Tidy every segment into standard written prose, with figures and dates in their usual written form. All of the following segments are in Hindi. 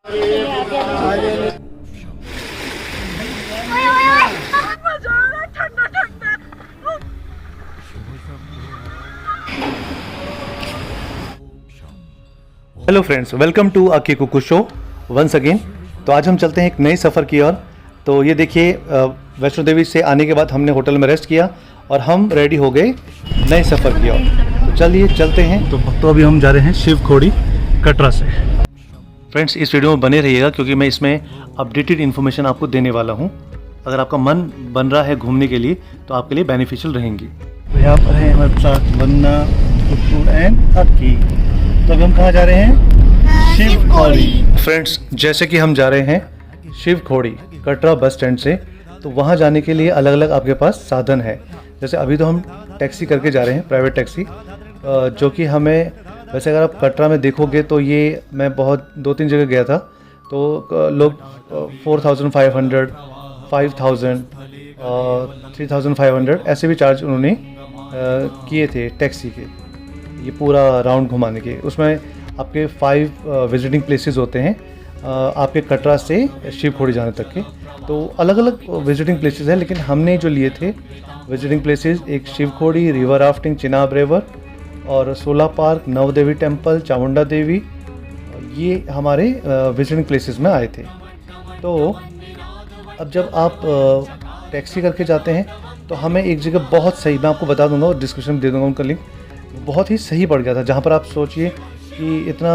हेलो फ्रेंड्स, वेलकम टू अकी कुकू शो वंस अगेन। तो आज हम चलते हैं एक नए सफ़र की ओर। तो ये देखिए, वैष्णो देवी से आने के बाद हमने होटल में रेस्ट किया और हम रेडी हो गए नए सफ़र की ओर। तो चलिए चलते हैं। तो अभी हम जा रहे हैं शिव खोड़ी कटरा से। फ्रेंड्स, इस वीडियो में बने रहिएगा क्योंकि मैं इसमें अपडेटेड इन्फॉर्मेशन आपको देने वाला हूँ। अगर आपका मन बन रहा है घूमने के लिए तो आपके लिए बेनिफिशियल रहेंगी। तो यहाँ पर है हमारे साथ वन्ना, कुट्टू एंड अक्की। तो अभी हम कहाँ जा रहे हैं? शिव खोड़ी। फ्रेंड्स, जैसे कि हम जा रहे हैं शिव खोड़ी कटरा बस स्टैंड से, तो वहाँ जाने के लिए अलग अलग आपके पास साधन है। जैसे अभी तो हम टैक्सी करके जा रहे हैं, प्राइवेट टैक्सी, जो कि हमें, वैसे अगर आप कटरा में देखोगे तो ये मैं बहुत 2-3 जगह गया था, तो लोग 4500, 5000, 3500 ऐसे भी चार्ज उन्होंने किए थे टैक्सी के, ये पूरा राउंड घुमाने के। उसमें आपके 5 विजिटिंग प्लेसेस होते हैं आपके कटरा से शिव खोड़ी जाने तक के। तो अलग अलग विजिटिंग प्लेसेस हैं, लेकिन हमने जो लिए थे विजिटिंग प्लेसेस, एक Shiv Khori, river rafting Chenab river और सोला पार्क, नवदेवी टेम्पल, चामुंडा देवी, ये हमारे विजिटिंग प्लेसेस में आए थे। तो अब जब आप टैक्सी करके जाते हैं तो हमें एक जगह बहुत सही, मैं आपको बता दूंगा और डिस्क्रिप्शन में दे दूंगा उनका लिंक, बहुत ही सही पड़ गया था, जहाँ पर आप सोचिए कि इतना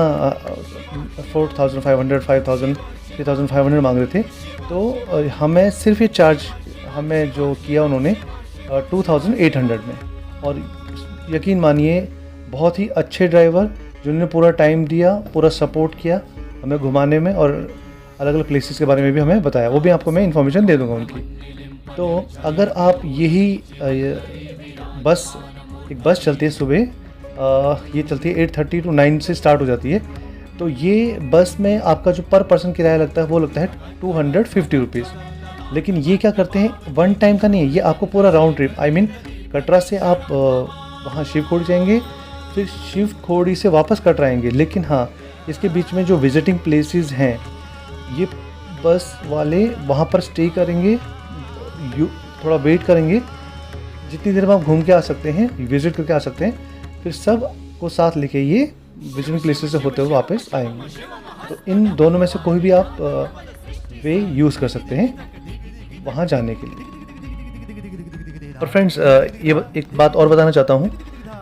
4500, 5000, 3500 मांग रहे थे, तो हमें सिर्फ ये चार्ज हमें जो किया उन्होंने 2800 में। और यकीन मानिए, बहुत ही अच्छे ड्राइवर जिन्होंने पूरा टाइम दिया, पूरा सपोर्ट किया हमें घुमाने में, और अलग अलग प्लेसेस के बारे में भी हमें बताया, वो भी आपको मैं इन्फॉर्मेशन दे दूंगा उनकी। तो अगर आप यही एक बस चलती है सुबह, ये चलती है 8:30 to 9 से स्टार्ट हो जाती है। तो ये बस में आपका जो पर पर्सन किराया लगता है वो लगता है 250 रुपीज़। लेकिन ये क्या करते हैं, वन टाइम का नहीं है, ये आपको पूरा round trip, I mean Katra से आप वहाँ शिव खोड़ी जाएंगे, फिर शिव खोड़ी से वापस कटरा आएंगे। लेकिन हाँ, इसके बीच में जो विजिटिंग प्लेसेस हैं, ये बस वाले वहाँ पर स्टे करेंगे, थोड़ा वेट करेंगे, जितनी देर में आप घूम के आ सकते हैं, विजिट करके आ सकते हैं, फिर सब को साथ लेके ये विजिटिंग प्लेसेस से होते हुए वापस आएंगे। तो इन दोनों में से कोई भी आप वे यूज़ कर सकते हैं वहाँ जाने के लिए। और फ्रेंड्स, ये एक बात और बताना चाहता हूँ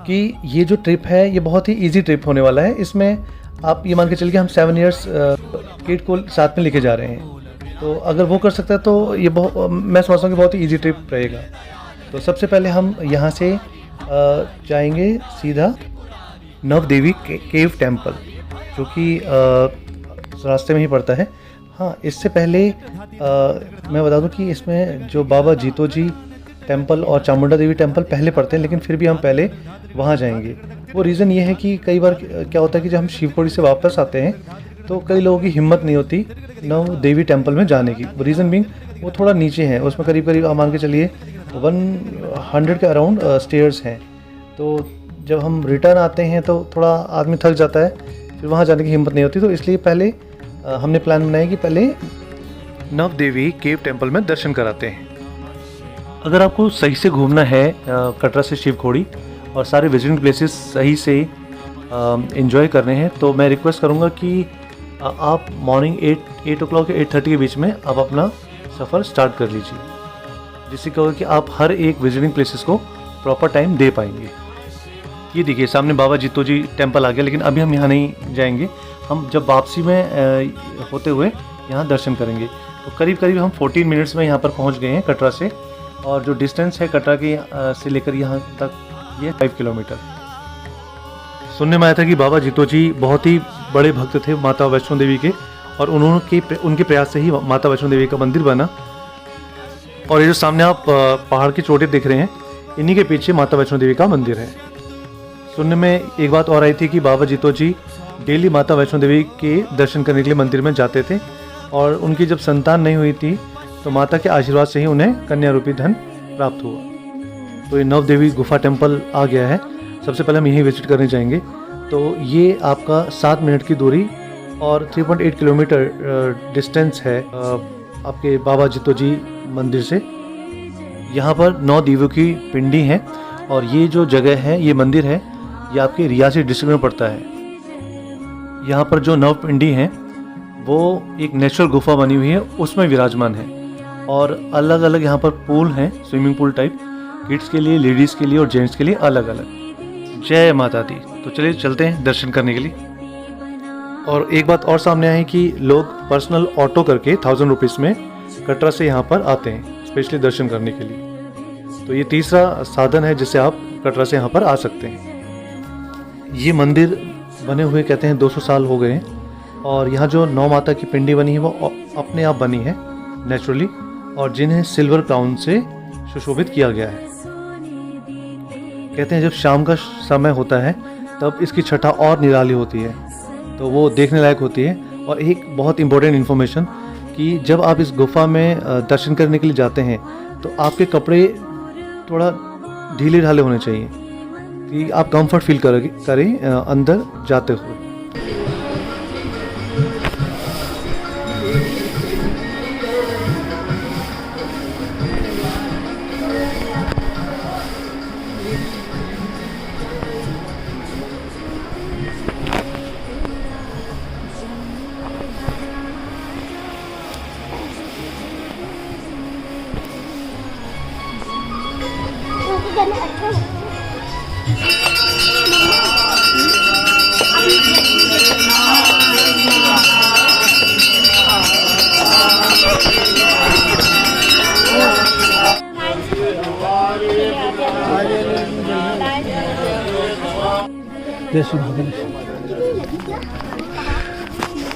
कि ये जो ट्रिप है ये बहुत ही इजी ट्रिप होने वाला है। इसमें आप ये मान के चलिए हम 7 इयर्स किड को साथ में लेके जा रहे हैं, तो अगर वो कर सकता है तो ये मैं समझता हूँ कि बहुत ही ईजी ट्रिप रहेगा। तो सबसे पहले हम यहाँ से जाएंगे सीधा नवदेवी केव टेम्पल, जो कि रास्ते में ही पड़ता है। हाँ, इससे पहले मैं बता दूं कि इसमें जो बाबा जीतो जी टेम्पल और चामुंडा देवी टेम्पल पहले पड़ते हैं, लेकिन फिर भी हम पहले वहाँ जाएंगे। वो रीज़न ये है कि कई बार क्या होता है कि जब हम शिव खोड़ी से वापस आते हैं तो कई लोगों की हिम्मत नहीं होती नव देवी टेम्पल में जाने की। रीज़न बीइंग वो थोड़ा नीचे है, उसमें करीब करीब मान के चलिए 100 के अराउंड स्टेयर्स हैं। तो जब हम रिटर्न आते हैं तो थोड़ा आदमी थक जाता है, फिर वहाँ जाने की हिम्मत नहीं होती। तो इसलिए पहले हमने प्लान बनाया कि पहले नव देवी केव टेम्पल में दर्शन कराते हैं। अगर आपको सही से घूमना है कटरा से शिव खोड़ी और सारे विजिटिंग प्लेसेस सही से एंजॉय करने हैं, तो मैं रिक्वेस्ट करूँगा कि आप मॉर्निंग 8 o'clock या 8:30 के बीच में आप अपना सफ़र स्टार्ट कर लीजिए, जिससे क्या होगा कि आप हर एक विजिटिंग प्लेसेस को प्रॉपर टाइम दे पाएंगे। ये देखिए सामने बाबा जीतो जी टेम्पल आ गया, लेकिन अभी हम यहाँ नहीं जाएंगे, हम जब वापसी में होते हुए यहाँ दर्शन करेंगे। तो करीब करीब हम 14 मिनट्स में यहाँ पर पहुँच गए हैं कटरा से, और जो डिस्टेंस है कटरा के से लेकर यहाँ तक ये 5 किलोमीटर। सुनने में आया था कि बाबा जीतो जी बहुत ही बड़े भक्त थे माता वैष्णो देवी के, और उनके प्रयास से ही माता वैष्णो देवी का मंदिर बना। और ये जो सामने आप पहाड़ की चोटी देख रहे हैं, इन्हीं के पीछे माता वैष्णो देवी का मंदिर है। सुनने में एक बात और आई थी कि बाबा जीतो जी डेली माता वैष्णो देवी के दर्शन करने के लिए मंदिर में जाते थे, और उनकी जब संतान नहीं हुई थी तो माता के आशीर्वाद से ही उन्हें कन्या रूपी धन प्राप्त हुआ। तो ये नव देवी गुफा टेम्पल आ गया है, सबसे पहले हम यहीं विजिट करने जाएंगे। तो ये आपका 7 मिनट की दूरी और 3.8 किलोमीटर डिस्टेंस है आपके बाबा जितोजी मंदिर से। यहाँ पर 9 देवियों की पिंडी हैं और ये जो जगह है, ये मंदिर है, ये आपके रियासी डिस्ट्रिक्ट में पड़ता है। यहाँ पर जो 9 पिंडी हैं वो एक नेचुरल गुफा बनी हुई है, उसमें विराजमान है। और अलग अलग यहाँ पर पूल हैं, स्विमिंग पूल टाइप, किड्स के लिए, लेडीज़ के लिए और जेंट्स के लिए अलग अलग। जय माता दी। तो चलिए चलते हैं दर्शन करने के लिए। और एक बात और सामने आई कि लोग पर्सनल ऑटो करके 1000 रुपीज़ में कटरा से यहाँ पर आते हैं स्पेशली दर्शन करने के लिए। तो ये तीसरा साधन है जिससे आप कटरा से यहाँ पर आ सकते हैं। ये मंदिर बने हुए कहते हैं 200 साल हो गए हैं। और यहाँ जो 9 माता की पिंडी बनी है वो अपने आप बनी है नेचुरली, और जिन्हें सिल्वर क्राउन से सुशोभित किया गया है। कहते हैं जब शाम का समय होता है तब इसकी छटा और निराली होती है, तो वो देखने लायक होती है। और एक बहुत इम्पोर्टेंट इन्फॉर्मेशन कि जब आप इस गुफा में दर्शन करने के लिए जाते हैं तो आपके कपड़े थोड़ा ढीले ढाले होने चाहिए कि आप कंफर्ट फील करें अंदर जाते हुए।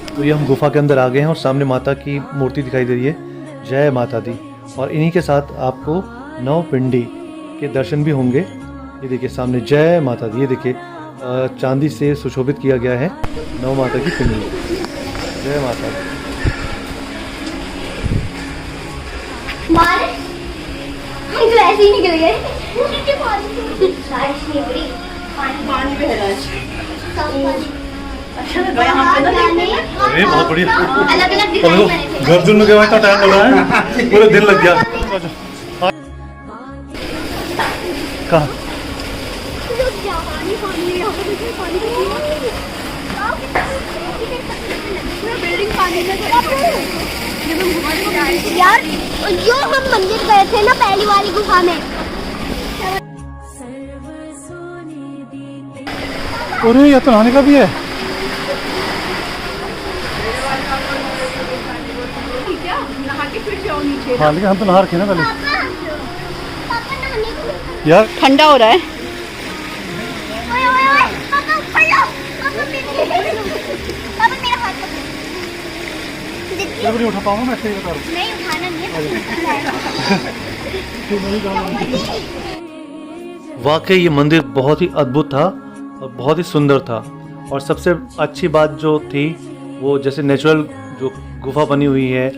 तो ये हम गुफा के अंदर आ गए हैं और सामने माता की मूर्ति दिखाई दे रही है, जय माता दी। और इन्हीं के साथ आपको 9 पिंडी के दर्शन भी होंगे। ये देखिए सामने जय माता दी, ये देखिए चांदी से सुशोभित किया गया है 9 माता की पिंडी। जय माता दी। ऐसे ही निकल गए। पानी बह रहा है। अच्छा लग रहा है। अरे बहुत बढ़िया। अलग अलग डिजाइन बने थे। गर्दन में क्या इतना टाइम लग रहा है, पूरा दिन लग गया। कहाँ? यार जो हम मंदिर गए थे ना पहली वाली गुफा में, अरे ये तो नहाने का भी है। हाँ लेकिन हम तो नहा रखे ना पहले। पापा नहाने को यार ठंडा हो रहा है। ओए ओए ओए पापा ऊपर लो, पापा मेरा हाथ पकड़ो। मैं नहीं उठा पाऊंगा, मैं ऐसे ही बता रहा हूँ। नहीं उठाना नहीं है। वाकई ये मंदिर बहुत ही अद्भुत था और बहुत ही सुंदर था। और सबसे अच्छी बात जो थी वो जैसे नेचुरल जो गुफा बनी हुई है,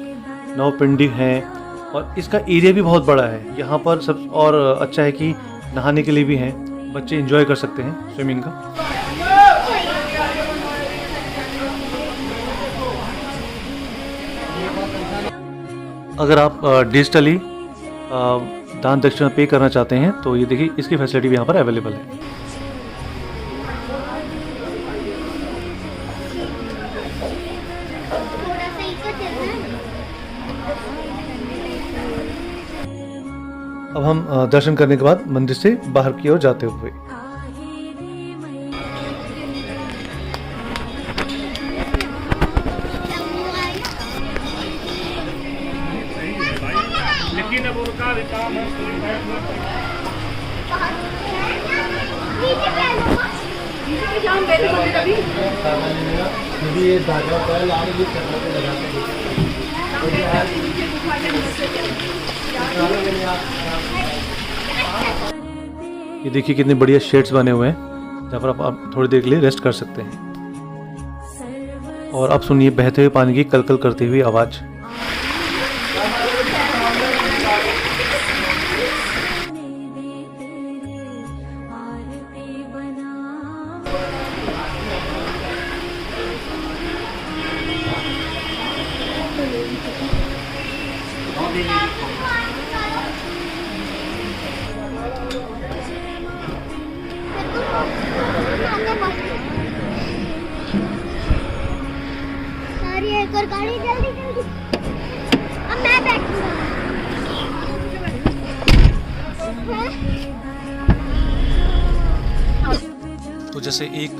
9 पिंडी हैं और इसका एरिया भी बहुत बड़ा है। यहाँ पर सब और अच्छा है कि नहाने के लिए भी हैं, बच्चे एंजॉय कर सकते हैं स्विमिंग का। अगर आप डिजिटली दान दक्षिणा पे करना चाहते हैं तो ये देखिए इसकी फैसिलिटी भी यहाँ पर अवेलेबल है। अब हम दर्शन करने के बाद मंदिर से बाहर की ओर जाते हुए ये देखिए कितने बढ़िया शेड्स बने हुए हैं जहाँ पर आप थोड़ी देर के लिए रेस्ट कर सकते हैं। और अब सुनिए बहते हुए पानी की कलकल करती हुई आवाज़। भी नहीं दिखाऊंगा। सारी एक और गाड़ी जल्दी जल्दी। अब मैं बैठूंगा। तो जैसे एक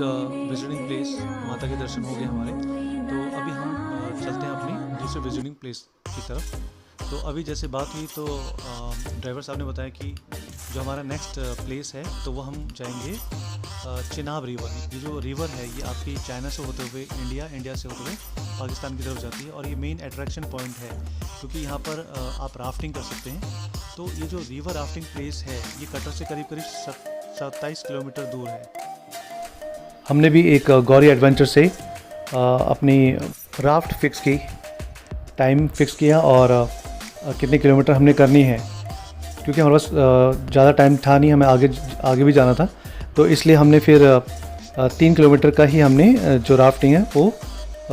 विजिटिंग प्लेस माता के दर्शन हो गए हमारे, तो अभी हम चलते हैं अपनी दूसरे विजिटिंग प्लेस की तरफ। तो अभी जैसे बात हुई तो ड्राइवर साहब ने बताया कि जो हमारा नेक्स्ट प्लेस है तो वो हम जाएंगे चिनाब रिवर। ये जो रिवर है ये आपकी चाइना से होते हुए इंडिया से होते हुए पाकिस्तान की तरफ जाती है, और ये मेन अट्रैक्शन पॉइंट है क्योंकि यहाँ पर आप राफ्टिंग कर सकते हैं। तो ये जो रिवर राफ्टिंग प्लेस है ये कटर से करीब 27 किलोमीटर दूर है। हमने भी एक गौरी एडवेंचर से अपनी राफ्ट फिक्स की, टाइम फिक्स किया और कितने किलोमीटर हमने करनी है, क्योंकि हमारे पास ज़्यादा टाइम था नहीं, हमें आगे भी जाना था। तो इसलिए हमने फिर 3 किलोमीटर का ही हमने जो राफ्टिंग है वो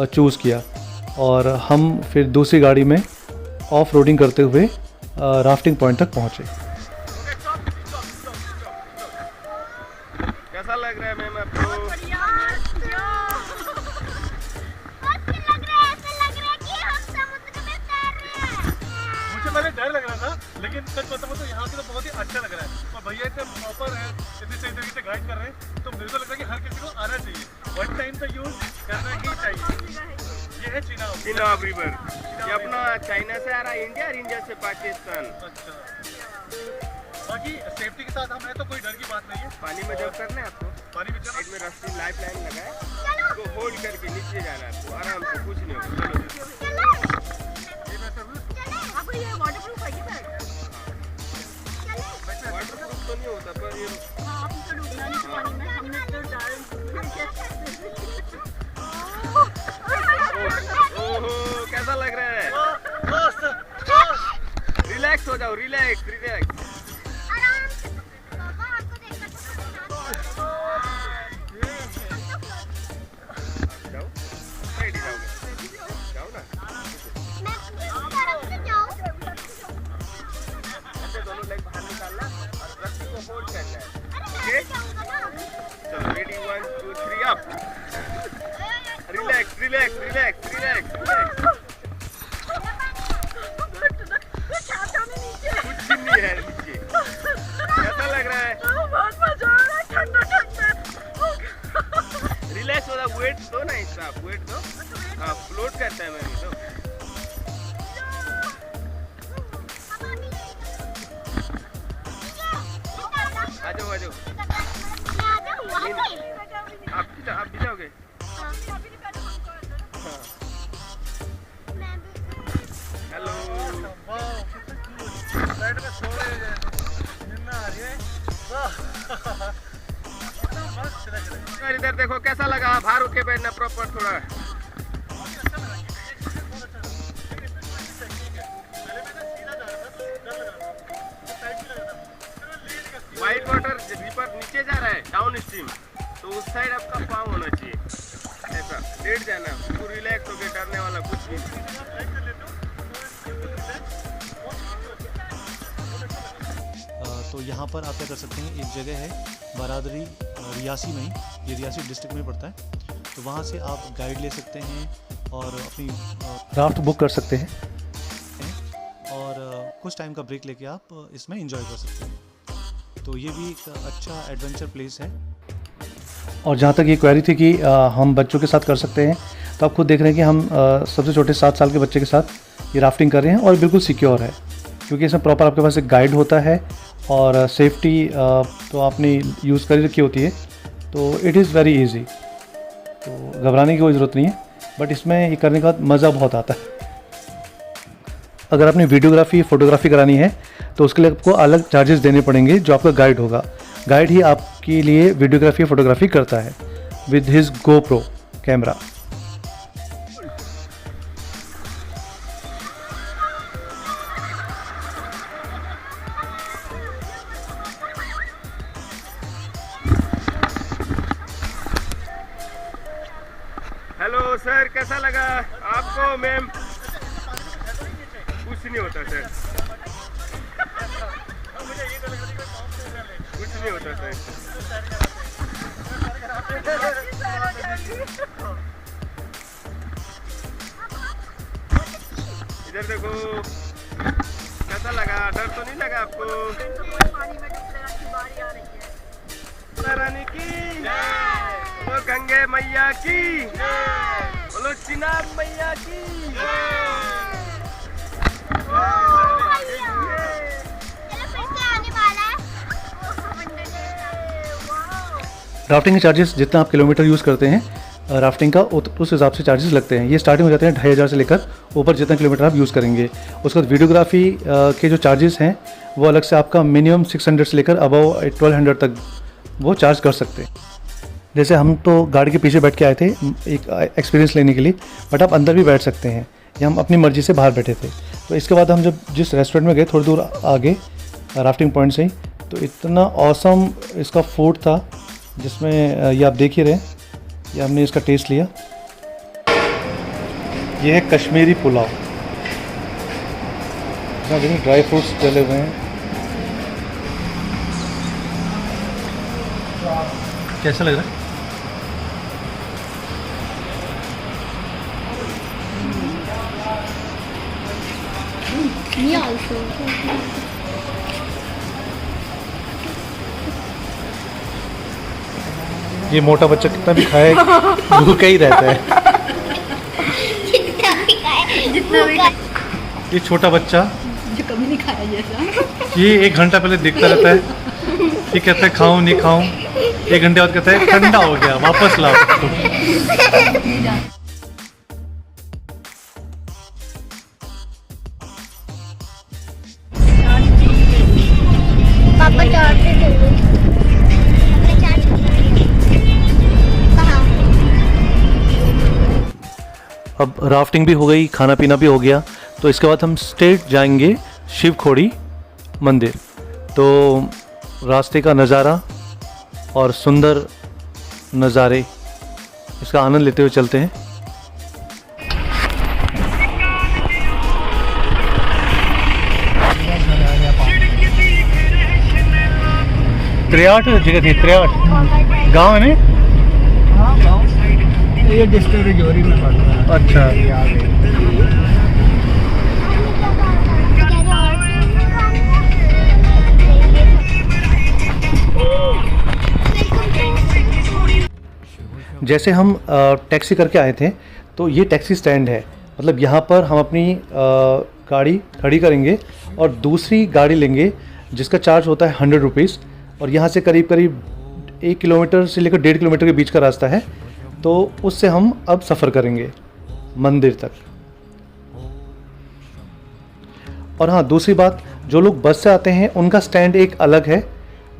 चूज़ किया, और हम फिर दूसरी गाड़ी में ऑफ रोडिंग करते हुए राफ्टिंग पॉइंट तक पहुँचे। कैसा लग रहा है मैम आपको? मुझे पहले डर लग रहा था, लेकिन सच बताऊं तो यहाँ से तो बहुत ही अच्छा लग रहा है, और भैया इतने प्रॉपर है, इतनी सही तरीके से गाइड कर रहे हैं, तो मुझे तो लग रहा है कि हर किसी को आना चाहिए, वन टाइम तो यूज करना ही चाहिए। ये है चिनाब रिवर। ये अपना चाइना से आ रहा है इंडिया, और इंडिया से पाकिस्तान। अच्छा, बाकी सेफ्टी के साथ हम हैं तो कोई डर की बात नहीं है। पानी में जब करना है आपको, पानी में साइड में रस्सी लाइफ लाइन लगा है, उसको होल्ड करके नीचे जाना है आपको, आराम से, कुछ नहीं होगा। वाटरप्रूफ तो नहीं होता पर ये ओहो कैसा लग रहा है? रिलैक्स हो जाओ, रिलैक्स। जाओ, साइड ही जाओ ना, ऐसे दोनों लेग बाहर निकालना और रस्सी को होल्ड करना है। ओके, चलो रेडी, 1 2 3 अप। रिलैक्स। कुछ भी नहीं है नीचे। कैसा लग रहा है? रिलैक्स हो रहा, वेट दो ना, इसका वेट दो। हाँ, फ्लोट करता है मैम तो। आ जाओ। आप भी जाओगे? हेलो। इधर देखो कैसा लगा, बाहर उठ के बैठना प्रॉपर थोड़ा। व्हाइट वाटर रिवर नीचे जा रहा है डाउन स्ट्रीम, तो उस साइड आपका पाँव होना चाहिए, ऐसा लेट जाना, पूरा रिलैक्स होके, डरने वाला कुछ नहीं। तो यहाँ पर आप क्या कर सकते हैं, एक जगह है बरादरी रियासी में ही, ये रियासी डिस्ट्रिक्ट में पड़ता है, तो वहाँ से आप गाइड ले सकते हैं और अपनी राफ्ट बुक कर सकते हैं, और कुछ टाइम का ब्रेक लेके आप इसमें एंजॉय कर सकते हैं। तो ये भी एक अच्छा एडवेंचर प्लेस है। और जहाँ तक ये क्वेरी थी कि हम बच्चों के साथ कर सकते हैं, तो आप खुद देख रहे हैं कि हम सबसे छोटे 7 साल के बच्चे के साथ ये राफ्टिंग कर रहे हैं, और बिल्कुल सिक्योर है, क्योंकि इसमें प्रॉपर आपके पास एक गाइड होता है, और सेफ्टी तो आपने यूज़ कर रखी होती है, तो इट इज़ वेरी इजी, तो घबराने की कोई ज़रूरत नहीं है। बट इसमें ये करने के बाद मज़ा बहुत आता है। अगर आपने वीडियोग्राफी फोटोग्राफी करानी है तो उसके लिए आपको अलग चार्जेस देने पड़ेंगे, जो आपका गाइड होगा। गाइड ही आपके लिए वीडियोग्राफी फोटोग्राफी करता है with his GoPro camera. Hello sir, कैसा लगा आपको? मैम कुछ नहीं होता सर, कुछ नहीं होता सर। इधर देखो, कैसा लगा? डर तो नहीं लगा आपको? रानी की बोलो, गंगे मैया की बोलो, चिनाब मैया की। राफ्टिंग के चार्जेस जितना आप किलोमीटर यूज़ करते हैं राफ्टिंग का उस हिसाब से चार्जेस लगते हैं। ये स्टार्टिंग हो जाते हैं 2500 से लेकर ऊपर जितना किलोमीटर आप यूज़ करेंगे। उसके बाद वीडियोग्राफी के जो चार्जेस हैं वो अलग से आपका मिनिमम 600 से लेकर अबव 1200 तक वो चार्ज कर सकते हैं। जैसे हम तो गाड़ी के पीछे बैठ के आए थे एक एक्सपीरियंस लेने के लिए, बट आप अंदर भी बैठ सकते हैं। ये हम अपनी मर्ज़ी से बाहर बैठे थे। तो इसके बाद हम जब जिस रेस्टोरेंट में गए थोड़ी दूर आगे राफ्टिंग पॉइंट से ही, तो इतना ऑसम इसका फूड था जिसमें ये आप देख ही रहे, ये हमने इसका टेस्ट लिया। ये है कश्मीरी पुलाव, इसमें देखिए ड्राई फ्रूट्स डले हुए हैं। कैसा लग रहा है? ये मोटा बच्चा कितना भी खाए भूखा ही रहता है। जितना भी खाए। ये छोटा बच्चा जो कभी नहीं खाया जैसा, ये 1 घंटा पहले दिखता रहता है, ये कहता है खाऊं नहीं खाऊं, 1 घंटे बाद कहता है ठंडा हो गया वापस लाओ। पापा चार्ज दे दो। अपने चार्ज कहाँ? अब राफ्टिंग भी हो गई, खाना पीना भी हो गया, तो इसके बाद हम स्ट्रेट जाएंगे शिवखोड़ी मंदिर। तो रास्ते का नज़ारा और सुंदर नज़ारे इसका आनंद लेते हुए चलते हैं। त्रियाट जगह थी, त्रियाट गाँव है ना? ये डिस्ट्रिक्ट जोरी में पड़ता है। अच्छा, जैसे हम टैक्सी करके आए थे, तो ये टैक्सी स्टैंड है। मतलब यहाँ पर हम अपनी गाड़ी खड़ी करेंगे और दूसरी गाड़ी लेंगे जिसका चार्ज होता है 100 रुपीज़। और यहाँ से करीब करीब 1 किलोमीटर से लेकर 1.5 किलोमीटर के बीच का रास्ता है, तो उससे हम अब सफ़र करेंगे मंदिर तक। और हाँ, दूसरी बात, जो लोग बस से आते हैं उनका स्टैंड एक अलग है।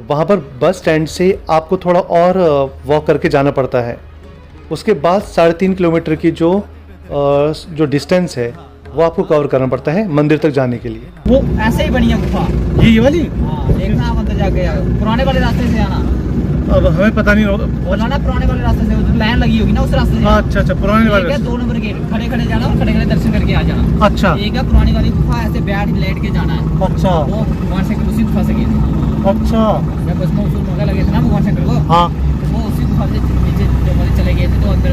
वहाँ पर बस स्टैंड से आपको थोड़ा और वॉक करके जाना पड़ता है। उसके बाद 3.5 किलोमीटर की जो डिस्टेंस है वो आपको कवर करना पड़ता है मंदिर तक जाने के लिए। वो ऐसे ही बनी है गुफा, ये वाली? हाँ, देखना आप अंदर जाके पुराने वाले रास्ते से आना। अब हमें पता नहीं होगा, बोला ना पुराने वाले रास्ते से, लाइन लगी होगी ना उस रास्ते से। अच्छा अच्छा, पुराने वाले रास्ते। 2 नंबर गेट, खड़े खड़े जाना और खड़े खड़े दर्शन करके आ जाना। अच्छा, एक है पुरानी वाली गुफा, ऐसे बैठ लेट के जाना है। अच्छा, वो भगवान शंकर उसी गुफा से गए थे। अच्छा, जब उसमें उसूल मौका लगे थे ना भगवान शंकर को, हाँ, तो वो उसी गुफा से नीचे जब वाले चले गए थे, तो अंदर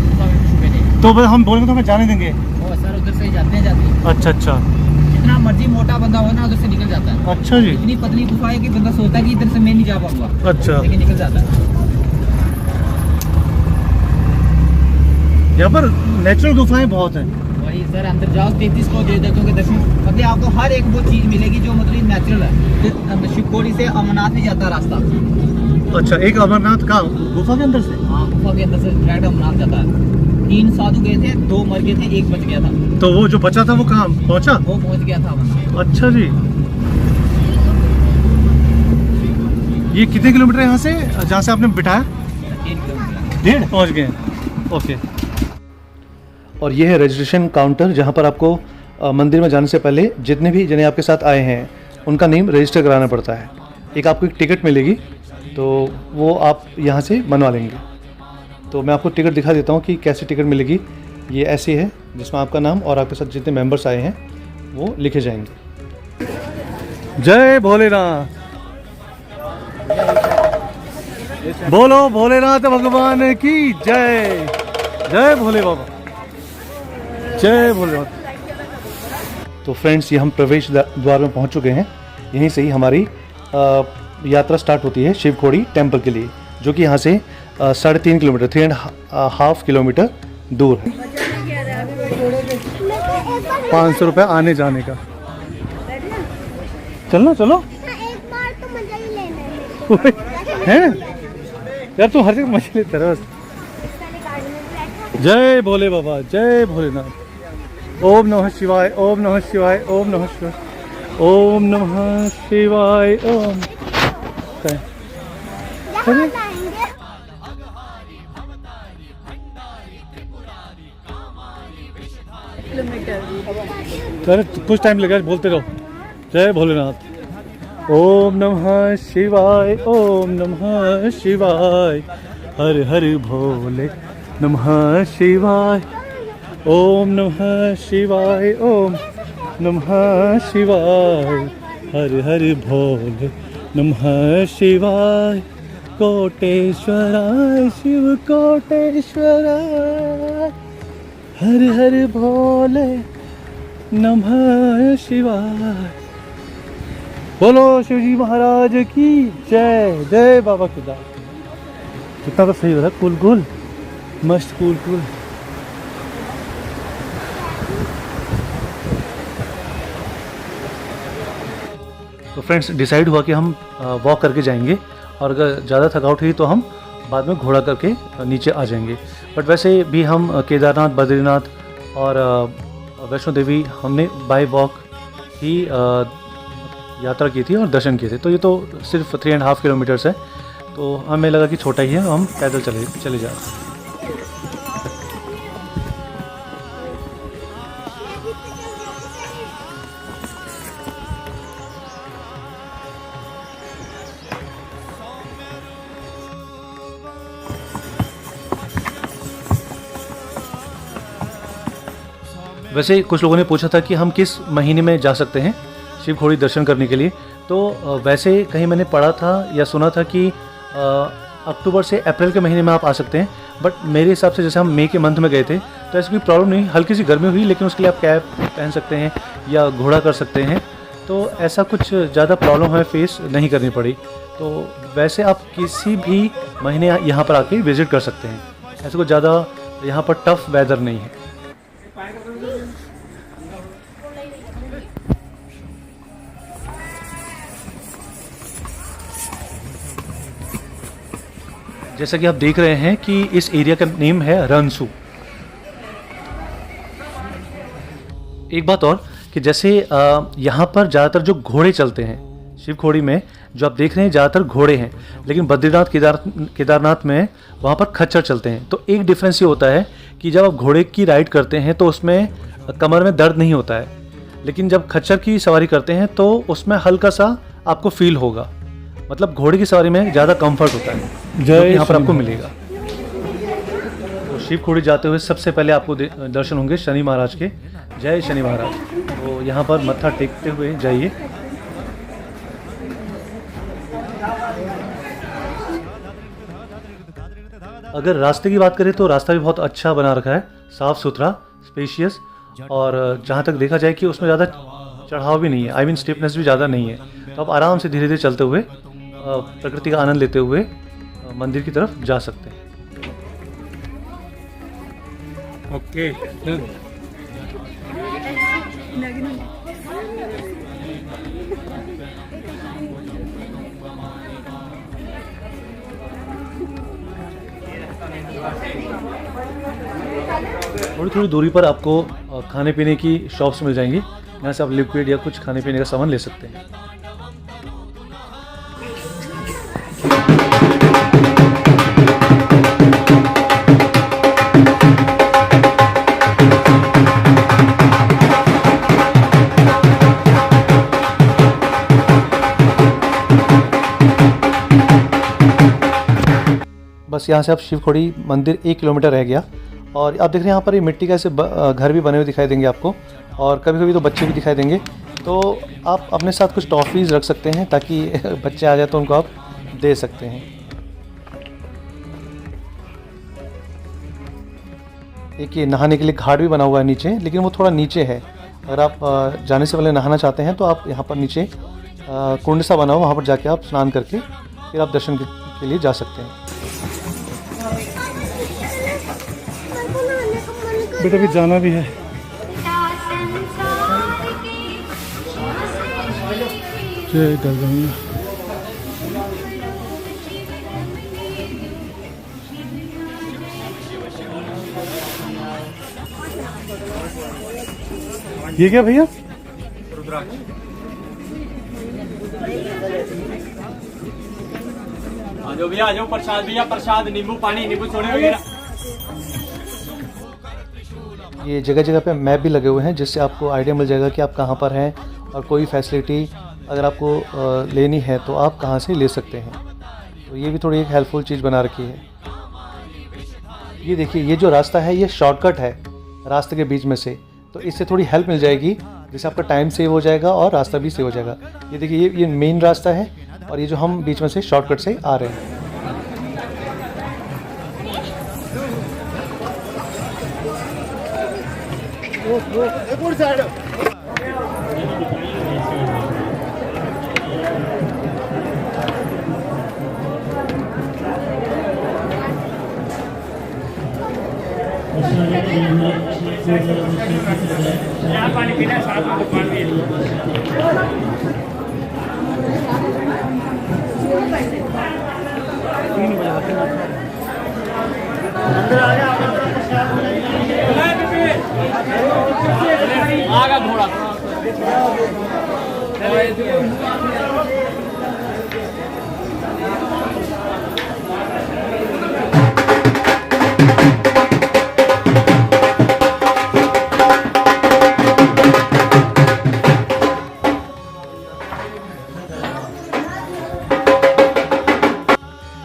गुफा में छुपे थे। तो हम बोलेंगे तो हमें जाने देंगे? वो सर उधर से ही जाते हैं। अच्छा अच्छा, जितना मर्जी मोटा बंदा हो ना उधर से निकल जाता है। अच्छा जी। इतनी पतली गुफा है कि बंदा सोचता है कि इधर से मैं नहीं जा पाऊंगा, अच्छा, लेकिन निकल जाता है। यहाँ पर नेचुरल गुफाएं बहुत हैं। वही सर, अंदर जाओ 33 को दे देते हो दर्शन, मतलब आपको हर एक वो चीज़ मिलेगी जो मतलब नेचुरल है। शिवखोड़ी से अमरनाथ नहीं जाता रास्ता। अच्छा, एक अमरनाथ का गुफा के अंदर से? हाँ, गुफा के अंदर से डायरेक्ट अमरनाथ जाता है। 3 साधु गए थे, 2 मर गए थे, 1 बच गया था। तो वो जो बचा था वो कहाँ पहुँचा? वो पहुंच गया था अमरनाथ। अच्छा जी। ये कितने किलोमीटर है यहाँ से, जहाँ से आपने बिठाया? 3 किलोमीटर। 1.5 पहुँच गए। ओके। और ये है रजिस्ट्रेशन काउंटर, जहाँ पर आपको मंदिर में जाने से पहले जितने भी जने आपके साथ आए हैं उनका नेम रजिस्टर कराना पड़ता है। एक आपको एक टिकट मिलेगी, तो वो आप यहाँ से बनवा लेंगे। तो मैं आपको टिकट दिखा देता हूँ कि कैसी टिकट मिलेगी। ये ऐसी है जिसमें आपका नाम और आपके साथ जितने मेंबर्स आए हैं वो लिखे जाएंगे। जय भोलेनाथ, बोलो भोलेनाथ भगवान की जय। जय भोले बाबा, जय भोलेनाथ। तो फ्रेंड्स, ये हम प्रवेश द्वार में पहुंच चुके हैं। यहीं से ही हमारी यात्रा स्टार्ट होती है शिवखोड़ी टेम्पल के लिए, जो कि यहाँ से 3.5 किलोमीटर 3.5 किलोमीटर दूर है। 500 रुपये आने जाने का। चलो चलो। एक बार तो मजा ही लेना है। हैं यार, तू हर जगह मजे लेता रह। जय भोले बाबा, जय भोलेनाथ। ओम नमः शिवाय, ओम नमः शिवाय, ओम नमः शिवाय, ओम नमः शिवाय। ओम यहाँ लाएंगे। अरे कुछ टाइम लगेगा, बोलते रहो। जय भोलेनाथ। ओम नमः शिवाय, ओम नमः शिवाय, हर हर भोले नमः शिवाय, ओम नमः शिवाय, ओम नमः शिवाय, हर हर भोले नमः शिवाय। कोटेश्वराय शिव कोटेश्वराय, हर हर भोले नमः शिवाय। बोलो शिवजी महाराज की जय। जय बाबा केदार। कितना तो सही हो रहा है, कूल कूल, मस्त कूल कूल। तो फ्रेंड्स, डिसाइड हुआ कि हम वॉक करके जाएंगे, और अगर ज़्यादा थकावट हुई तो हम बाद में घोड़ा करके नीचे आ जाएंगे। बट वैसे भी हम केदारनाथ, बद्रीनाथ और वैष्णो देवी हमने बाय वॉक ही यात्रा की थी और दर्शन किए थे। तो ये तो सिर्फ 3.5 किलोमीटर्स है, तो हमें लगा कि छोटा ही है, हम पैदल चले जाए। वैसे कुछ लोगों ने पूछा था कि हम किस महीने में जा सकते हैं शिवखोड़ी दर्शन करने के लिए। तो वैसे कहीं मैंने पढ़ा था या सुना था कि अक्टूबर से अप्रैल के महीने में आप आ सकते हैं। बट मेरे हिसाब से जैसे हम मई के मंथ में गए थे तो ऐसी कोई प्रॉब्लम नहीं, हल्की सी गर्मी हुई, लेकिन उसके लिए आप कैप पहन सकते हैं या घोड़ा कर सकते हैं। तो ऐसा कुछ ज़्यादा प्रॉब्लम हमें फेस नहीं करनी पड़ी। तो वैसे आप किसी भी महीने यहाँ पर आके विज़िट कर सकते हैं, ऐसा कुछ ज़्यादा यहाँ पर टफ वेदर नहीं है। जैसा कि आप देख रहे हैं कि इस एरिया का नेम है रनसू। एक बात और कि जैसे यहाँ पर ज़्यादातर जो घोड़े चलते हैं शिवखोड़ी में, जो आप देख रहे हैं ज़्यादातर घोड़े हैं, लेकिन बद्रीनाथ केदारनाथ में वहाँ पर खच्चर चलते हैं। तो एक डिफरेंस ये होता है कि जब आप घोड़े की राइड करते हैं तो उसमें कमर में दर्द नहीं होता है, लेकिन जब खच्चर की सवारी करते हैं तो उसमें हल्का सा आपको फील होगा। मतलब घोड़े की सवारी में ज़्यादा कंफर्ट होता है, जो यहाँ पर आपको मिलेगा। तो शिवखोड़ी जाते हुए सबसे पहले आपको दर्शन होंगे शनि महाराज के। जय शनि महाराज। तो यहाँ पर मत्था टेकते हुए जाइए। अगर रास्ते की बात करें तो रास्ता भी बहुत अच्छा बना रखा है, साफ़ सुथरा, स्पेशियस, और जहाँ तक देखा जाए कि उसमें ज़्यादा चढ़ाव भी नहीं है, आई मीन स्टेपनेस भी ज़्यादा नहीं है। तो आप आराम से धीरे धीरे चलते हुए प्रकृति का आनंद लेते हुए मंदिर की तरफ जा सकते हैं। ओके। थोड़ी थोड़ी दूरी पर आपको खाने पीने की शॉप्स मिल जाएंगी, यहाँ से आप लिक्विड या कुछ खाने पीने का सामान ले सकते हैं। बस यहाँ से आप शिवखोड़ी मंदिर 1 किलोमीटर रह गया और आप देख रहे हैं यहाँ पर ये मिट्टी का ऐसे घर भी बने हुए दिखाई देंगे आपको, और कभी कभी तो बच्चे भी दिखाई देंगे। तो आप अपने साथ कुछ टॉफ़ीज़ रख सकते हैं ताकि बच्चे आ जाए तो उनको आप दे सकते हैं। एक ये नहाने के लिए घाट भी बना हुआ है नीचे, लेकिन वो थोड़ा नीचे है। अगर आप जाने से पहले नहाना चाहते हैं तो आप यहाँ पर नीचे कुंड सा बना हुआ, वहाँ पर जाके आप स्नान करके फिर आप दर्शन के लिए जा सकते हैं। बेटा भी जाना भी है। जय गंगा। ये क्या भैया? आजो भैया, आजो प्रसाद भैया, प्रसाद नींबू पानी, नींबू छोड़े वगैरह। ये जगह जगह पे मैप भी लगे हुए हैं जिससे आपको आइडिया मिल जाएगा कि आप कहाँ पर हैं, और कोई फैसिलिटी अगर आपको लेनी है तो आप कहाँ से ले सकते हैं। तो ये भी थोड़ी एक हेल्पफुल चीज़ बना रखी है। ये देखिए, ये जो रास्ता है ये शॉर्टकट है रास्ते के बीच में से, तो इससे थोड़ी हेल्प मिल जाएगी, जिससे आपका टाइम सेव हो जाएगा और रास्ता भी सेव हो जाएगा। ये देखिए, ये मेन रास्ता है, और ये जो हम बीच में से शॉर्टकट से आ रहे हैं। यहाँ पानी पीना है, साथ में दुकान भी आगा घोड़ा।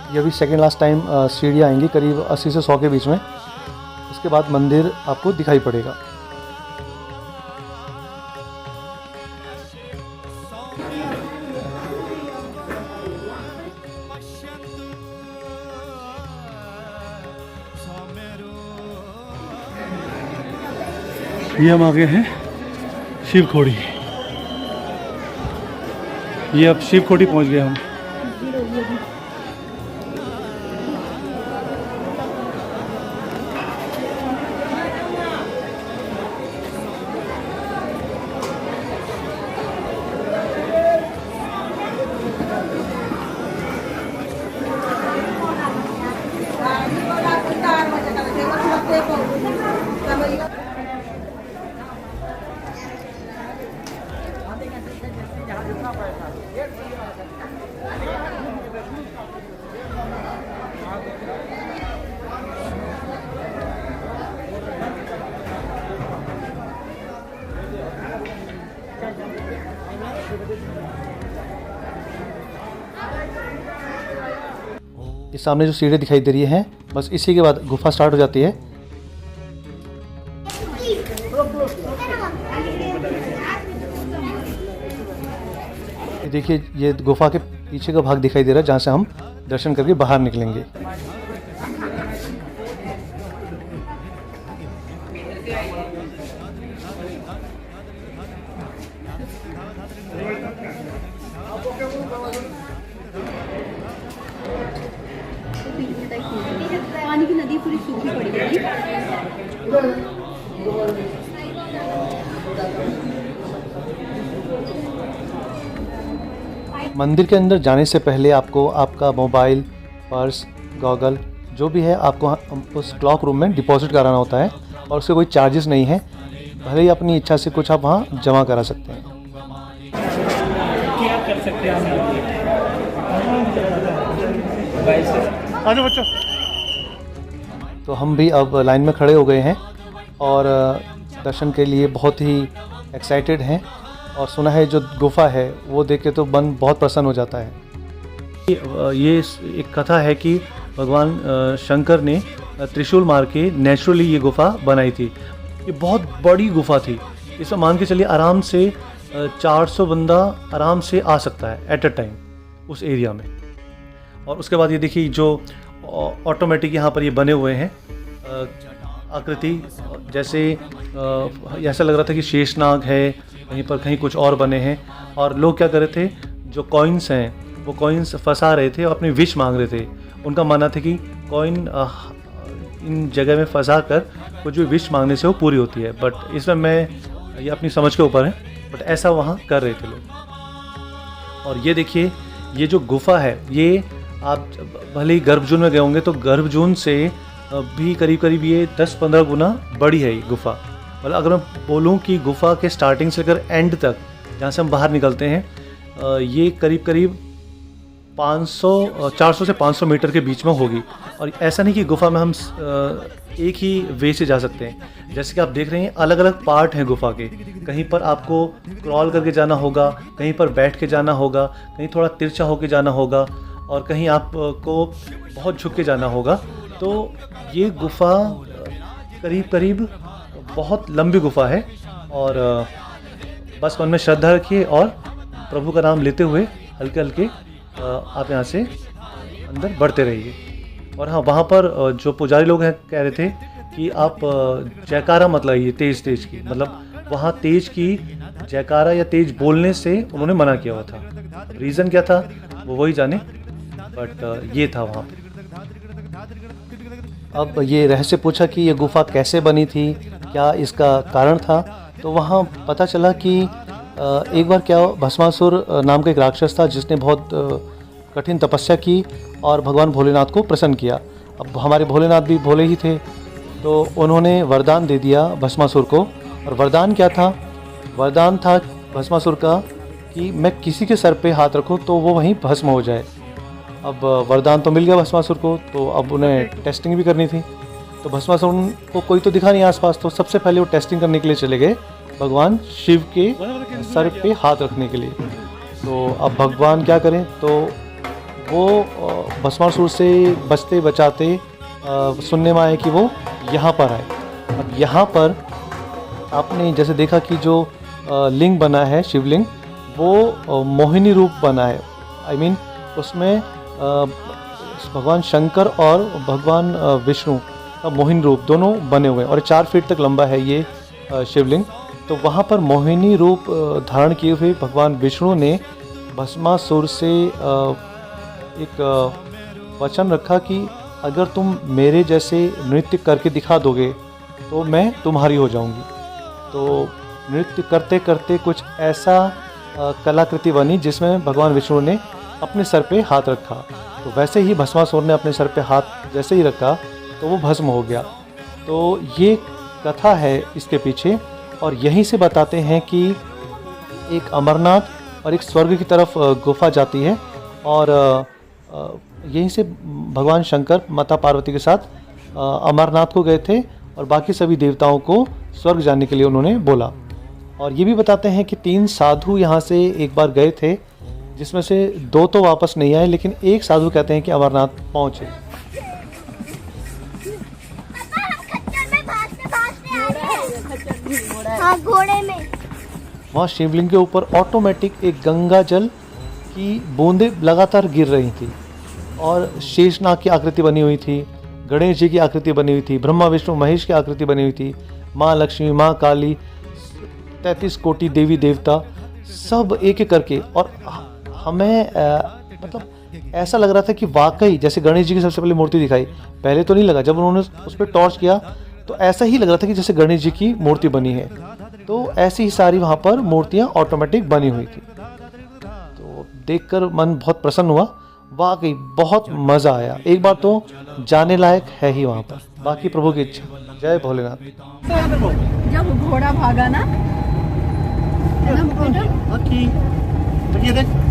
ये अभी सेकेंड लास्ट टाइम सीढ़ियाँ आएंगी करीब 80 से 100 के बीच में, उसके बाद मंदिर आपको दिखाई पड़ेगा। ये हम आ गए हैं शिवखोड़ी। ये अब शिवखोड़ी पहुंच गए हम। ये सामने जो सीढ़ी दिखाई दे रही है, बस इसी के बाद गुफा स्टार्ट हो जाती है। ये देखिए, ये गुफा के पीछे का भाग दिखाई दे रहा है जहाँ से हम दर्शन करके बाहर निकलेंगे। पानी की नदी पूरी सूखी पड़ी है। मंदिर के अंदर जाने से पहले आपको आपका मोबाइल, पर्स, गॉगल जो भी है आपको उस क्लॉक रूम में डिपॉजिट कराना होता है, और उसके कोई चार्जेस नहीं है। भले ही अपनी इच्छा से कुछ आप वहाँ जमा करा सकते हैं। क्या कर सकते हैं आजो बच्चों। तो हम भी अब लाइन में खड़े हो गए हैं और दर्शन के लिए बहुत ही एक्साइटेड हैं, और सुना है जो गुफा है वो देख के तो मन बहुत प्रसन्न हो जाता है। ये एक कथा है कि भगवान शंकर ने त्रिशूल मार के नेचुरली ये गुफा बनाई थी। ये बहुत बड़ी गुफा थी, इसमें मान के चलिए आराम से 400 बंदा आराम से आ सकता है एट अ टाइम उस एरिया में। और उसके बाद ये देखिए जो ऑटोमेटिक यहाँ पर ये बने हुए हैं आकृति, जैसे ऐसा लग रहा था कि शेषनाग है, कहीं पर कहीं कुछ और बने हैं। और लोग क्या कर रहे थे, जो कॉइन्स हैं वो कॉइन्स फंसा रहे थे और अपनी विश मांग रहे थे। उनका मानना था कि कॉइन इन जगह में फंसा कर कुछ भी विश मांगने से वो पूरी होती है। बट इसमें मैं ये अपनी समझ के ऊपर है, बट ऐसा वहाँ कर रहे थे लोग। और ये देखिए ये जो गुफा है, ये आप भले ही गर्भजून में गए होंगे तो गर्भजून से भी करीब करीब ये 10-15 गुना बड़ी है ये गुफा। मतलब अगर मैं बोलूँ कि गुफा के स्टार्टिंग से लेकर एंड तक जहाँ से हम बाहर निकलते हैं, ये करीब करीब 400 से 500 मीटर के बीच में होगी। और ऐसा नहीं कि गुफा में हम एक ही वे से जा सकते हैं। जैसे कि आप देख रहे हैं अलग अलग पार्ट हैं गुफा के। कहीं पर आपको क्रॉल करके जाना होगा, कहीं पर बैठ के जाना होगा, कहीं थोड़ा तिरछा होके जाना होगा, और कहीं आपको बहुत झुक के जाना होगा। तो ये गुफा करीब करीब बहुत लंबी गुफा है। और बस मन में श्रद्धा रखिए और प्रभु का नाम लेते हुए हल्के हल्के आप यहाँ से अंदर बढ़ते रहिए। और हाँ, वहाँ पर जो पुजारी लोग हैं कह रहे थे कि आप जयकारा मत लगाइए तेज तेज की, मतलब वहाँ तेज की जयकारा या तेज बोलने से उन्होंने मना किया हुआ था। रीज़न क्या था वो वही जाने, बट ये था वहाँ पे। अब ये रहस्य पूछा कि ये गुफा कैसे बनी थी, क्या इसका कारण था, तो वहाँ पता चला कि एक बार क्या भस्मासुर नाम का एक राक्षस था जिसने बहुत कठिन तपस्या की और भगवान भोलेनाथ को प्रसन्न किया। अब हमारे भोलेनाथ भी भोले ही थे, तो उन्होंने वरदान दे दिया भस्मासुर को। और वरदान क्या था? वरदान था भस्मासुर का कि मैं किसी के सर पे हाथ रखूं तो वो वहीं भस्म हो जाए। अब वरदान तो मिल गया भस्मासुर को, तो अब उन्हें टेस्टिंग भी करनी थी। तो भस्मासुर को कोई तो दिखा नहीं आसपास, तो सबसे पहले वो टेस्टिंग करने के लिए चले गए भगवान शिव के सर पे हाथ रखने के लिए। तो अब भगवान क्या करें, तो वो भस्मासुर से बचते बचाते सुनने में आए कि वो यहाँ पर आए। अब यहाँ पर आपने जैसे देखा कि जो लिंग बना है शिवलिंग, वो मोहिनी रूप बना है। आई मीन उसमें भगवान शंकर और भगवान विष्णु का मोहिनी रूप दोनों बने हुए हैं। और 4 फीट तक लंबा है ये शिवलिंग। तो वहाँ पर मोहिनी रूप धारण किए हुए भगवान विष्णु ने भस्मासुर से एक वचन रखा कि अगर तुम मेरे जैसे नृत्य करके दिखा दोगे तो मैं तुम्हारी हो जाऊंगी। तो नृत्य करते करते कुछ ऐसा कलाकृति बनी जिसमें भगवान विष्णु ने अपने सर पे हाथ रखा। तो वैसे ही भस्मासुर ने अपने सर पे हाथ जैसे ही रखा तो वो भस्म हो गया। तो ये कथा है इसके पीछे, और यहीं से बताते हैं कि एक अमरनाथ और एक स्वर्ग की तरफ गुफा जाती है। और यहीं से भगवान शंकर माता पार्वती के साथ अमरनाथ को गए थे और बाकी सभी देवताओं को स्वर्ग जाने के लिए उन्होंने बोला। और ये भी बताते हैं कि 3 साधु यहाँ से एक बार गए थे, जिसमें से 2 तो वापस नहीं आए, लेकिन एक साधु कहते हैं कि अमरनाथ पहुँचे। हाँ, घोड़े में। वहाँ शिवलिंग के ऊपर ऑटोमेटिक एक गंगा जल की बूंदें लगातार गिर रही थी, और शेषनाग की आकृति बनी हुई थी, गणेश जी की आकृति बनी हुई थी, ब्रह्मा विष्णु महेश की आकृति बनी हुई थी, माँ लक्ष्मी, माँ काली, 33 कोटि देवी देवता, सब एक एक करके। और हमें मतलब ऐसा लग रहा था कि वाकई जैसे गणेश जी की सबसे पहले मूर्ति दिखाई, पहले तो नहीं लगा, जब उन्होंने उस पर टॉर्च किया तो ऐसा ही लग रहा था कि जैसे गणेश जी की मूर्ति बनी है। तो ऐसी ही सारी वहाँ पर मूर्तियाँ ऑटोमेटिक बनी हुई थी। तो देखकर मन बहुत प्रसन्न हुआ, वाकई बहुत मज़ा आया। एक बार तो जाने लायक है ही वहाँ पर। बाकी प्रभु की इच्छा। जय भोलेनाथ। जब घोड़ा भागा ना,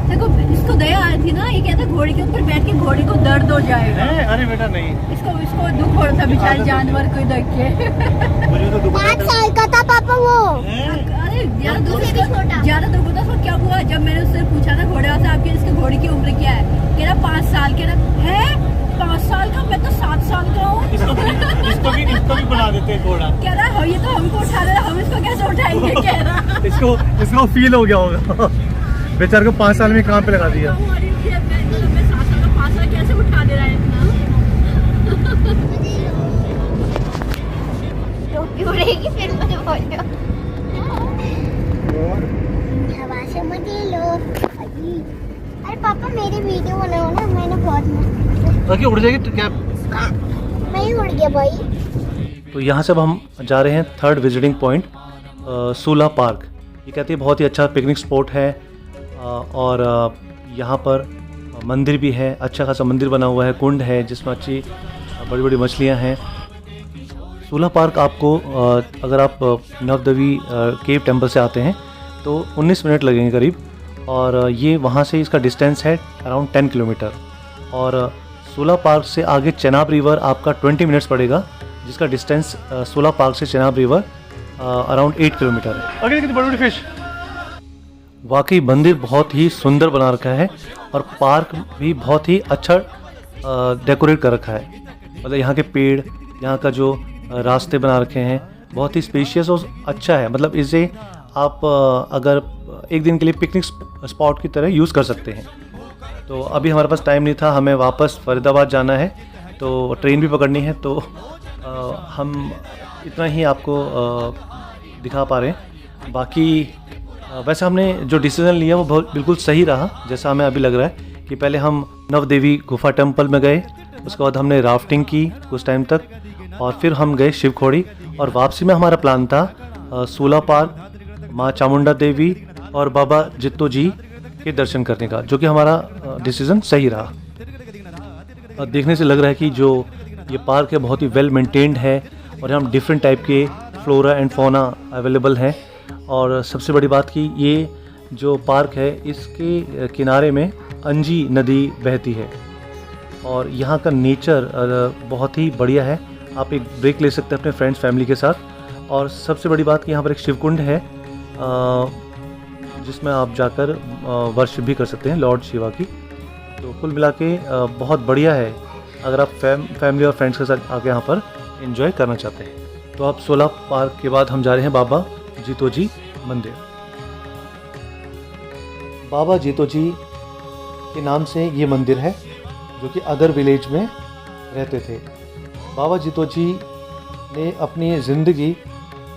देखो इसको दया आई थी ना, ये कहता घोड़े के ऊपर बैठ के घोड़े को दर्द हो जाएगा। अरे बेटा नहीं, इसको दुख हो रहा था बेचारे जानवर को देख के। 5 साल का था पापा वो। अरे ज्यादा दुख होता तो क्या हुआ? जब मैंने उससे पूछा था घोड़े से आपके इसके घोड़े की उम्र क्या है, कह रहा 5 साल। कह रहा है 5 साल का, मैं तो 7 साल का हूँ। इसको भी बना देते हैं घोड़ा। कह रहा है ये तो हमको उठा रहा है, हम इसको कैसे उठाएंगे, कह रहा। इसको फील हो गया होगा बेचारे को 5 साल में काम पे लगा दिया। हमारी मैं 7 साल का 5 साल कैसे उठा दे रहा है इतना। टोपी उड़ेगी फिर मुझे बोलो हवा से मत लो। अरे पापा मेरी वीडियो बनाओ ना, मैंने बहुत मस्त बाकी उड़ जाएगी तो क्या। मैं ही उड़ गया भाई। तो यहाँ से अब हम जा रहे हैं थर्ड विजिटिंग पॉइंट सूला पार्क। ये कहते हैं बहुत ही अच्छा पिकनिक स्पॉट है और यहाँ पर मंदिर भी है, अच्छा खासा मंदिर बना हुआ है, कुंड है जिसमें अच्छी बड़ी बड़ी मछलियाँ हैं। सूला पार्क आपको अगर आप नवदेवी केव टेम्पल से आते हैं तो 19 मिनट लगेंगे करीब, और ये वहाँ से इसका डिस्टेंस है अराउंड 10 किलोमीटर। और सूला पार्क से आगे चेनाब रिवर आपका 20 मिनट्स पड़ेगा, जिसका डिस्टेंस सूला पार्क से चेनाब रिवर अराउंड 8 किलोमीटर है। अगले कितनी बड़ी बड़ी फिश। वाकई मंदिर बहुत ही सुंदर बना रखा है और पार्क भी बहुत ही अच्छा डेकोरेट कर रखा है। मतलब यहाँ के पेड़, यहाँ का जो रास्ते बना रखे हैं बहुत ही स्पेशियस और अच्छा है। मतलब इसे आप अगर एक दिन के लिए पिकनिक स्पॉट की तरह यूज़ कर सकते हैं। तो अभी हमारे पास टाइम नहीं था, हमें वापस फरीदाबाद जाना है तो ट्रेन भी पकड़नी है, तो हम इतना ही आपको दिखा पा रहे हैं। बाकी वैसे हमने जो डिसीज़न लिया वो बहुत बिल्कुल सही रहा, जैसा हमें अभी लग रहा है कि पहले हम नवदेवी गुफा टेम्पल में गए, उसके बाद हमने राफ्टिंग की कुछ टाइम तक, और फिर हम गए शिवखोड़ी, और वापसी में हमारा प्लान था सूला पार्क, माँ चामुंडा देवी और बाबा जित्तो जी के दर्शन करने का, जो कि हमारा डिसीज़न सही रहा। देखने से लग रहा है कि जो ये पार्क है बहुत ही वेल मेंटेन्ड है और यहाँ डिफरेंट टाइप के फ्लोरा एंड फौना अवेलेबल हैं। और सबसे बड़ी बात कि ये जो पार्क है इसके किनारे में अंजी नदी बहती है और यहाँ का नेचर बहुत ही बढ़िया है। आप एक ब्रेक ले सकते हैं अपने फ्रेंड्स फैमिली के साथ। और सबसे बड़ी बात कि यहाँ पर एक शिवकुंड है जिसमें आप जाकर वर्शिप भी कर सकते हैं लॉर्ड शिवा की। तो कुल मिला के बहुत बढ़िया है अगर आप फैमिली और फ्रेंड्स के साथ आके यहाँ पर एंजॉय करना चाहते हैं। तो अब सूला पार्क के बाद हम जा रहे हैं बाबा जीतो जी मंदिर। बाबा जीतो जी के नाम से ये मंदिर है जो कि अदर विलेज में रहते थे। बाबा जीतो जी ने अपनी ज़िंदगी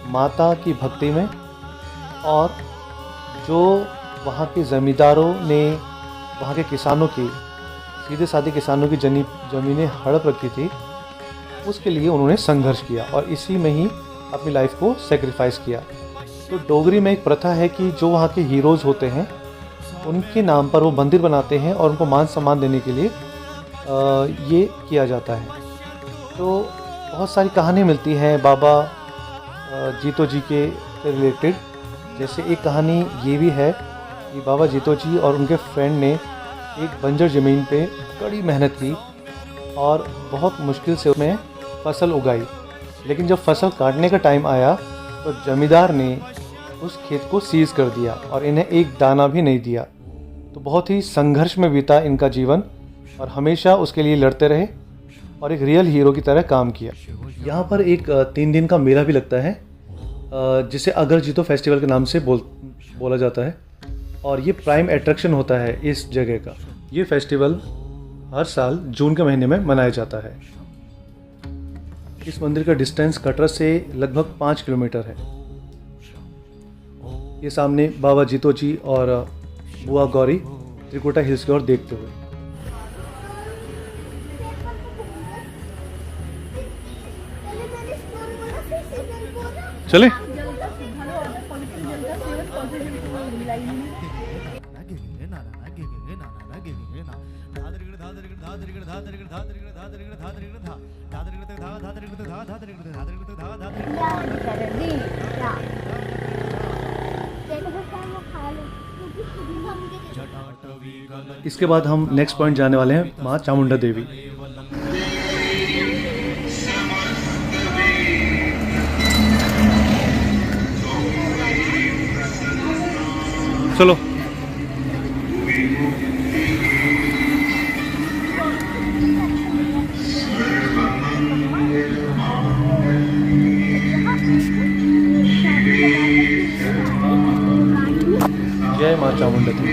माता की भक्ति में और जो वहाँ के ज़मींदारों ने वहाँ के किसानों की सीधे साधे किसानों की ज़मीनें हड़प रखी थी, उसके लिए उन्होंने संघर्ष किया और इसी में ही अपनी लाइफ को सेक्रीफाइस किया। तो डोगरी में एक प्रथा है कि जो वहाँ के हीरोज़ होते हैं उनके नाम पर वो मंदिर बनाते हैं और उनको मान सम्मान देने के लिए ये किया जाता है। तो बहुत सारी कहानी मिलती हैं बाबा जीतो जी के रिलेटेड। जैसे एक कहानी ये भी है कि बाबा जीतो जी और उनके फ्रेंड ने एक बंजर ज़मीन पे कड़ी मेहनत की और बहुत मुश्किल से उसमें फसल उगाई, लेकिन जब फसल काटने का टाइम आया तो जमींदार ने उस खेत को सीज कर दिया और इन्हें एक दाना भी नहीं दिया। तो बहुत ही संघर्ष में बीता इनका जीवन और हमेशा उसके लिए लड़ते रहे और एक रियल हीरो की तरह काम किया। यहाँ पर एक 3 दिन का मेला भी लगता है जिसे अगर जीतो फेस्टिवल के नाम से बोला जाता है और ये प्राइम अट्रैक्शन होता है इस जगह का। ये फेस्टिवल हर साल जून के महीने में मनाया जाता है। इस मंदिर का डिस्टेंस कटरा से लगभग 5 किलोमीटर है। ये सामने बाबा जीतो जी और बुआ गौरी त्रिकुटा हिल्स की ओर देखते हुए। चले इसके बाद हम नेक्स्ट पॉइंट जाने वाले हैं माँ चामुंडा देवी। चलो जय माँ चामुंडा देवी।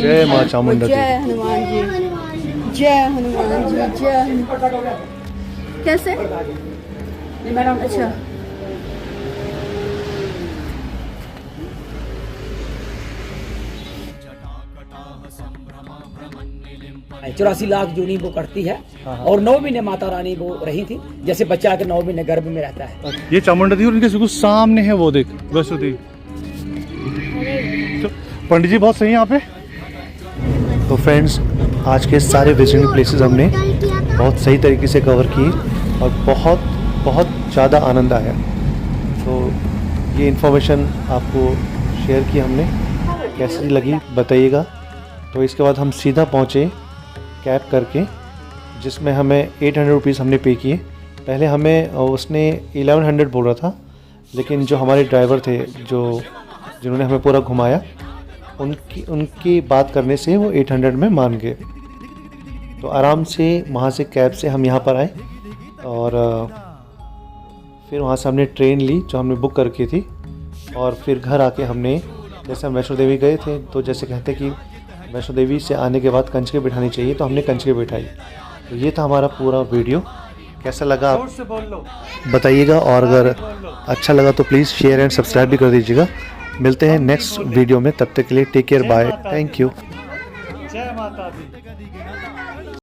जय माँ चामुंडा जय देवी। हनुमान जी, जय हनुमान जी, जय हनुमान। कैसे? अच्छा, 84 लाख जूनी वो करती है और 9 महीने माता रानी वो रही थी, जैसे बच्चा के 9 महीने गर्भ में रहता है। ये चामुंडा देवी और इनके बिल्कुल सामने है वो देख वैष्णो देवी। तो पंडित जी बहुत सही है यहाँ पे। तो फ्रेंड्स, आज के सारे विजिटिंग प्लेसेस हमने बहुत सही तरीके से कवर किए और बहुत बहुत ज़्यादा आनंद आया। तो ये इन्फॉर्मेशन आपको शेयर की हमने, कैसी लगी बताइएगा। तो इसके बाद हम सीधा पहुँचे कैब करके, जिसमें हमें 800 रुपीज़ हमने पे किए। पहले हमें उसने 1100 बोल रहा था, लेकिन जो हमारे ड्राइवर थे जिन्होंने हमें पूरा घुमाया, उनकी बात करने से वो 800 में मान गए। तो आराम से वहाँ से कैब से हम यहाँ पर आए और फिर वहाँ से हमने ट्रेन ली जो हमने बुक करके थी। और फिर घर आके हमने, जैसे हम वैष्णो देवी गए थे तो जैसे कहते कि वैष्णो देवी से आने के बाद कंचके बिठानी चाहिए, तो हमने कंचके बिठाई। तो ये था हमारा पूरा वीडियो। कैसा लगा आप बताइएगा, और अगर अच्छा लगा तो प्लीज़ शेयर एंड सब्सक्राइब भी कर दीजिएगा। मिलते हैं नेक्स्ट वीडियो में, तब तक के लिए take care, bye, thank you. जय माता दी।